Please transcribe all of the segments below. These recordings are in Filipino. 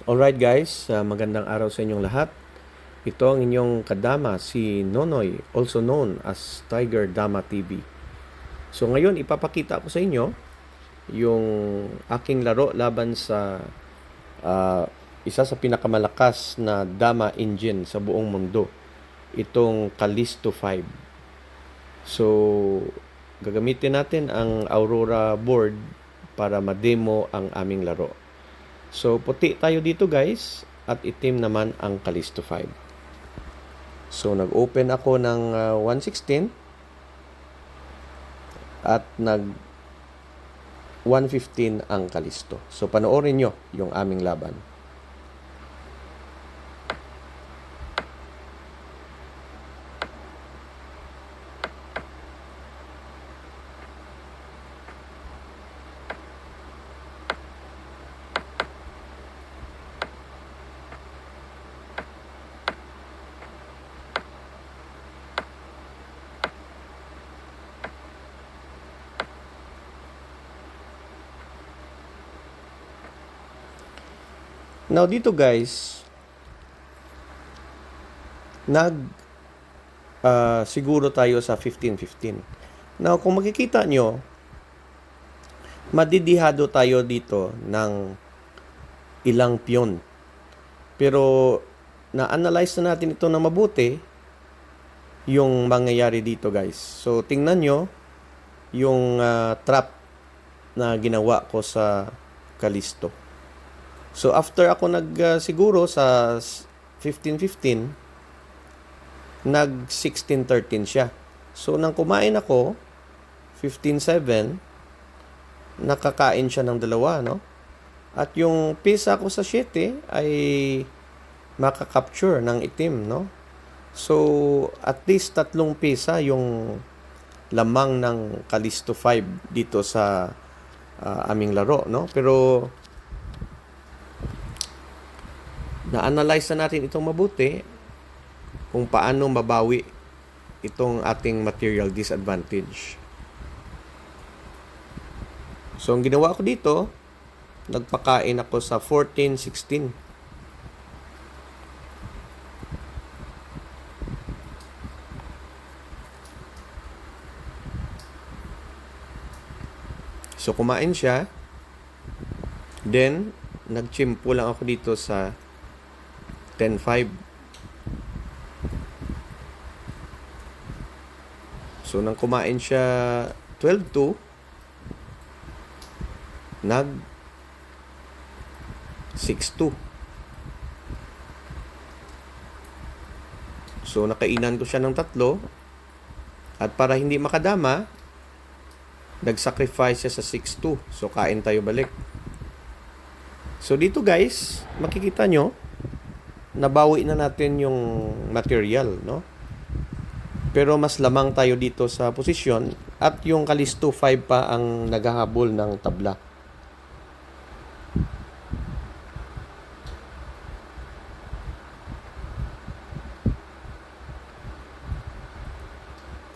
Alright guys, magandang araw sa inyong lahat. Ito ang inyong kadama, si Nonoy, also known as Tiger Dama TV. So ngayon, ipapakita ko sa inyo yung aking laro laban sa isa sa pinakamalakas na Dama engine sa buong mundo. Itong Callisto 5. So, gagamitin natin ang Aurora board para ma-demo ang aming laro. So, puti tayo dito guys at itim naman ang Callisto 5. So, nag-open ako ng 116 at nag 115 ang Callisto. So, panoorin nyo yung aming laban. Now dito guys, siguro tayo sa 15-15. Now kung makikita nyo, madidihado tayo dito ng ilang piyon. Pero na-analyze na natin ito na mabuti yung mangyayari dito guys. So tingnan nyo yung trap na ginawa ko sa Callisto. So after ako siguro sa 15-15, nag 16-13 siya. So nang kumain ako 15-7, nakakain siya ng dalawa, no? At yung pisa ko sa 7 ay makakapture ng itim, no? So at least 3 pisa yung lamang ng Callisto 5 dito sa aming laro, no? Pero na-analyze na natin itong mabuti kung paano mabawi itong ating material disadvantage. So, ang ginawa ko dito, nagpakain ako sa 14-16. So, kumain siya. Then, nagchimpo lang ako dito sa 10-5. So, nang kumain siya 12-2, nag 6-2. So, nakainan ko siya ng 3. At para hindi makadama, nag-sacrifice siya sa 6-2. So, kain tayo balik. So, dito guys, makikita nyo, nabawi na natin yung material, no? Pero mas lamang tayo dito sa posisyon at yung Callisto 5 pa ang naghahabol ng tabla.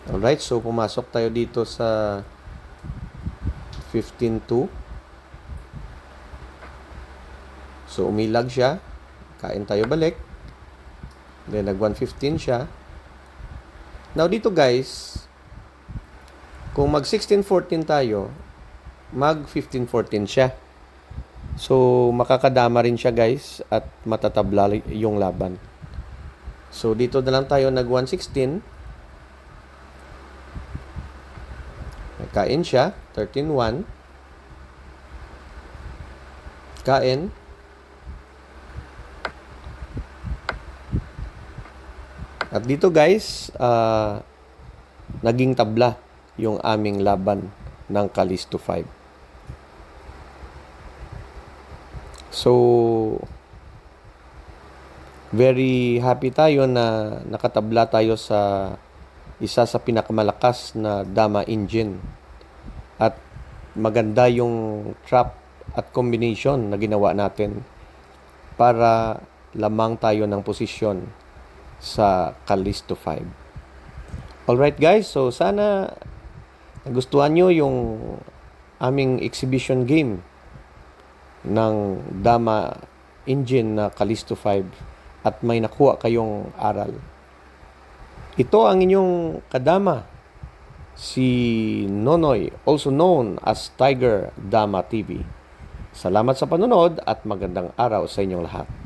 Alright, so pumasok tayo dito sa 15-2. So umilag siya. Kain tayo balik. Then nag 115 siya. Now dito guys, kung mag 16-14 tayo, mag 15-14 siya. So makakadama rin siya guys at matatabla yung laban. So dito na lang tayo nag 116. Kain siya, 13-1. Kain. At dito guys, naging tabla yung aming laban ng Callisto 5. So, very happy tayo na nakatabla tayo sa isa sa pinakamalakas na Dama engine. At maganda yung trap at combination na ginawa natin para lamang tayo ng posisyon sa Callisto 5. Alright guys, so sana nagustuhan nyo yung aming exhibition game ng Dama engine na Callisto 5 at may nakuha kayong aral. Ito ang inyong kadama, si Nonoy, also known as Tiger Dama TV. Salamat sa panonood at magandang araw sa inyong lahat.